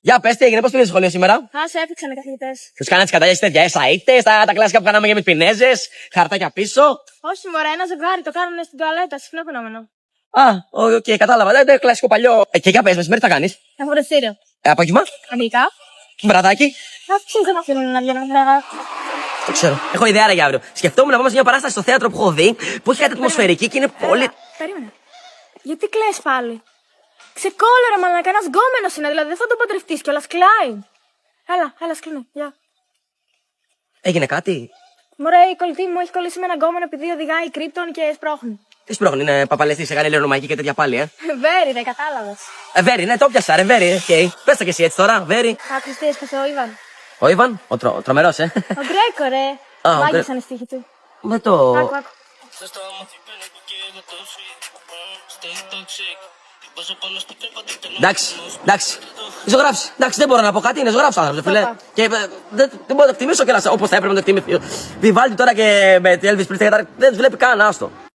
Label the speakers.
Speaker 1: Για πες τι έγινε, πώς πήγες στο σχολείο σήμερα.
Speaker 2: Α, σε έφυξαν οι καθηγητές.
Speaker 1: Τους κάνατε κατάλληλες τέτοια, εσαΐτες, τα κλασικά που κάναμε για με πινέζες, χαρτάκια πίσω.
Speaker 2: Όχι, μωρέ, ένα ζευγάρι το κάνουν στην τουαλέτα, συχνό φαινόμενο.
Speaker 1: Α, οκ, κατάλαβα. Δεν κλασικό παλιό. Και για πες, μεσημέρι τι θα κάνεις.
Speaker 2: Εφορευτήριο.
Speaker 1: Απόγευμα,
Speaker 2: Αγγλικά.
Speaker 1: βραδάκι.
Speaker 2: Αυτοί δεν αφήνουν να βγαίνουν.
Speaker 1: Το ξέρω. Έχω ιδέα για αύριο. Σκεφτόμουν να πάμε σε μια παράσταση στο θέατρο που έχω δει, που έχει κάτι ατμοσφαιρική και είναι πολύ.
Speaker 2: Περίμενε. Γιατί κλαις πάλι. Ξεκόλωρα, μαλάκα, ένας γκόμενος είναι, δηλαδή δεν θα τον παντρευτείς κιόλας, κλάει. Έλα, σκλίνε, γεια.
Speaker 1: Έγινε κάτι.
Speaker 2: Μωρέ, η κολλητή μου έχει κολλήσει με έναν γκόμενο επειδή οδηγάει κρύπτον και σπρώχνει.
Speaker 1: Τι σπρώχνει, είναι παπαλαιστή, σε κάνει λιρονομαϊκή και τέτοια πάλι,
Speaker 2: Βέρι, δεν κατάλαβες.
Speaker 1: Βέρι, ναι, το πιάσα, ρε, Βέρι, οκ. Πες το κι εσύ έτσι τώρα, Βέρι.
Speaker 2: Άκουσες τι έσπασε ο Ιβάν.
Speaker 1: Ο Ιβαν, ο τρομερός,
Speaker 2: Ο Γκρέκο, ρε.
Speaker 1: Α, ο
Speaker 2: Μάγισσαν οι στίχοι του.
Speaker 1: Με το.
Speaker 2: Άκου.
Speaker 1: Εντάξει. Ζωγράψει. Εντάξει, δεν μπορώ να πω κάτι, είναι ζωγράψει άνθρωπο, φίλε. Και δεν μπορώ να το εκτιμήσω κιόλα όπω θα έπρεπε να το εκτιμήσω. Βιβάλτι τώρα και με τη Elvis Presley δεν του βλέπει καν, άστο.